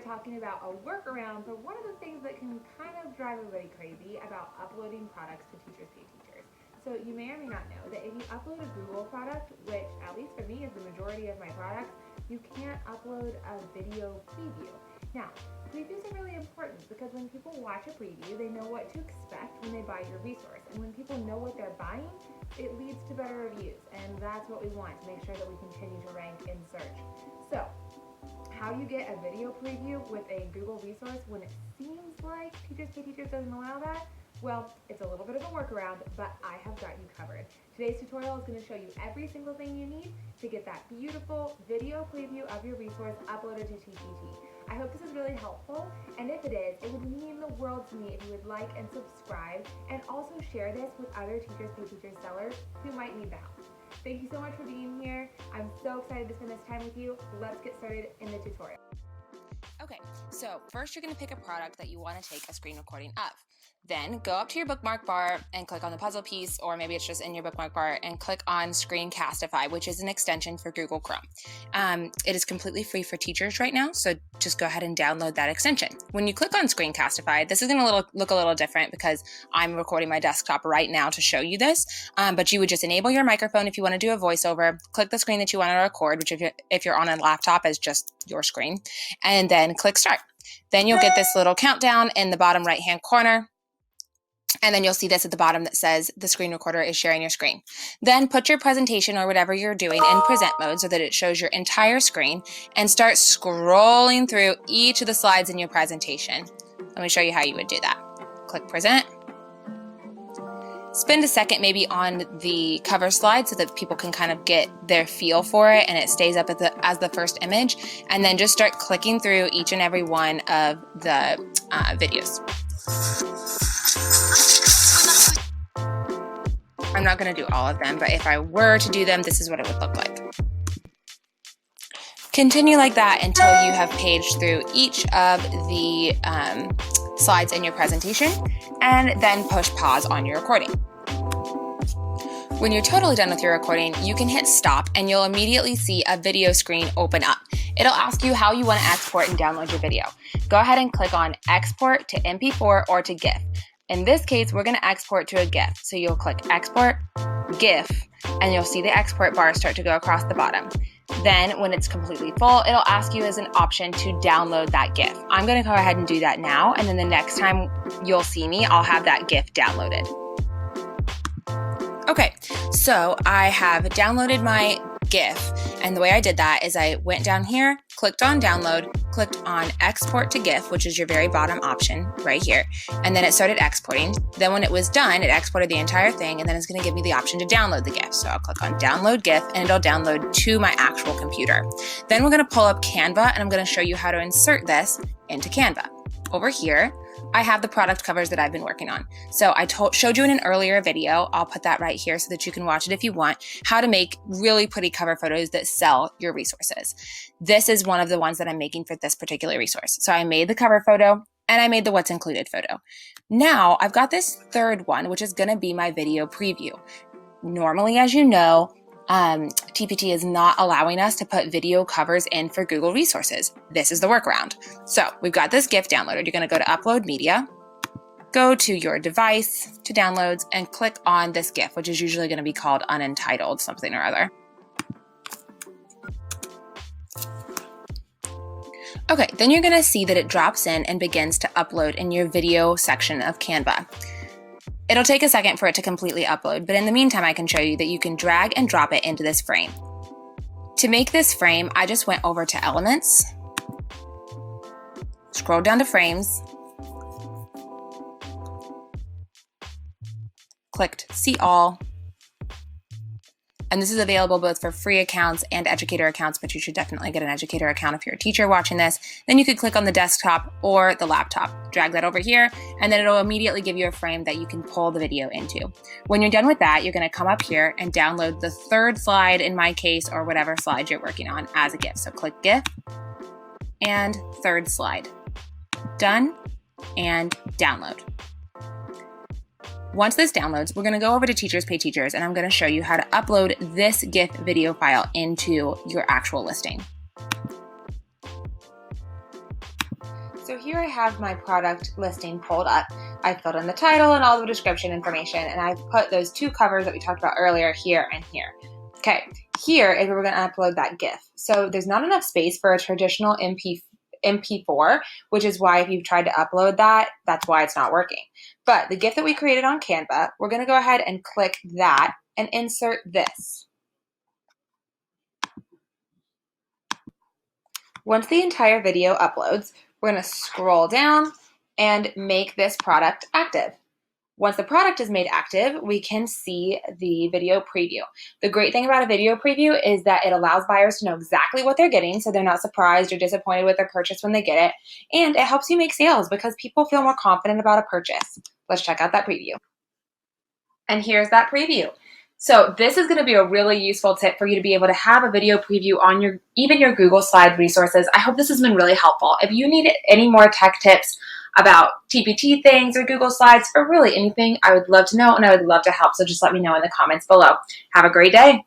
start talking about a workaround for one of the things that can kind of drive everybody crazy about uploading products to Teachers Pay Teachers. So you may or may not know that if you upload a Google product, which at least for me is the majority of my products, you can't upload a video preview. Now, previews are really important because when people watch a preview, they know what to expect when they buy your resource. And when people know what they're buying, it leads to better reviews. And that's what we want to make sure that we continue to rank in search. So, how you get a video preview with a Google resource when it seems like Teachers Pay Teachers doesn't allow that? Well, it's a little bit of a workaround, but I have got you covered. Today's tutorial is going to show you every single thing you need to get that beautiful video preview of your resource uploaded to TPT. I hope this is really helpful, and if it is, it would mean the world to me if you would like and subscribe, and also share this with other Teachers Pay Teachers sellers who might need the help. Thank you so much for being here. I'm so excited to spend this time with you. Let's get started in the tutorial. Okay, so first you're going to pick a product that you want to take a screen recording of. Then go up to your bookmark bar and click on the puzzle piece, or maybe it's just in your bookmark bar, and click on Screencastify, which is an extension for Google Chrome. It is completely free for teachers right now, so just go ahead and download that extension. When you click on Screencastify, this is going to look a little different because I'm recording my desktop right now to show you this, but you would just enable your microphone if you want to do a voiceover, click the screen that you want to record, which if you're on a laptop is just your screen, and then click Start. Then you'll get this little countdown in the bottom right-hand corner. And then you'll see this at the bottom that says the screen recorder is sharing your screen. Then put your presentation or whatever you're doing in present mode so that it shows your entire screen, and start scrolling through each of the slides in your presentation. Let me show you how you would do that. Click present. Spend a second maybe on the cover slide so that people can kind of get their feel for it and it stays up as the first image. And then just start clicking through each and every one of the videos. I'm not going to do all of them, but if I were to do them, this is what it would look like. Continue like that until you have paged through each of the slides in your presentation, and then push pause on your recording. When you're totally done with your recording, you can hit stop and you'll immediately see a video screen open up. It'll ask you how you want to export and download your video. Go ahead and click on Export to MP4 or to GIF. In this case, we're going to export to a GIF. So you'll click Export, GIF, and you'll see the export bar start to go across the bottom. Then when it's completely full, it'll ask you as an option to download that GIF. I'm going to go ahead and do that now, and then the next time you'll see me, I'll have that GIF downloaded. Okay, so I have downloaded my GIF, and the way I did that is I went down here, clicked on download, clicked on export to GIF, which is your very bottom option right here, and then it started exporting. Then when it was done, it exported the entire thing, and then it's going to give me the option to download the GIF. So I'll click on download GIF, and it'll download to my actual computer. Then we're going to pull up Canva, and I'm going to show you how to insert this into Canva. Over here, I have the product covers that I've been working on. So I showed you in an earlier video, I'll put that right here so that you can watch it if you want, how to make really pretty cover photos that sell your resources. This is one of the ones that I'm making for this particular resource. So I made the cover photo and I made the what's included photo. Now I've got this third one, which is going to be my video preview. Normally, as you know, TPT is not allowing us to put video covers in for Google resources. This is the workaround. So we've got this GIF downloaded. You're going to go to Upload Media, go to your device to downloads, and click on this GIF, which is usually going to be called Unentitled something or other. Okay, then you're going to see that it drops in and begins to upload in your video section of Canva. It'll take a second for it to completely upload, but in the meantime, I can show you that you can drag and drop it into this frame. To make this frame, I just went over to Elements, scrolled down to Frames, clicked See All, and this is available both for free accounts and educator accounts, but you should definitely get an educator account if you're a teacher watching this. Then you could click on the desktop or the laptop, drag that over here, and then it'll immediately give you a frame that you can pull the video into. When you're done with that, you're going to come up here and download the third slide in my case, or whatever slide you're working on as a GIF. So click GIF and third slide. Done and download. Once this downloads, we're going to go over to Teachers Pay Teachers, and I'm going to show you how to upload this GIF video file into your actual listing. So here I have my product listing pulled up. I filled in the title and all the description information, and I put those 2 covers that we talked about earlier here and here. Okay, here is where we're going to upload that GIF. So there's not enough space for a traditional MP4, which is why if you've tried to upload that, that's why it's not working. But the GIF that we created on Canva, we're going to go ahead and click that and insert this. Once the entire video uploads, we're going to scroll down and make this product active. Once the product is made active, we can see the video preview. The great thing about a video preview is that it allows buyers to know exactly what they're getting, so they're not surprised or disappointed with their purchase when they get it, and it helps you make sales because people feel more confident about a purchase. Let's check out that preview. And here's that preview. So this is going to be a really useful tip for you to be able to have a video preview on even your Google Slide resources. I hope this has been really helpful. If you need any more tech tips about TPT things or Google Slides or really anything, I would love to know and I would love to help. So just let me know in the comments below. Have a great day.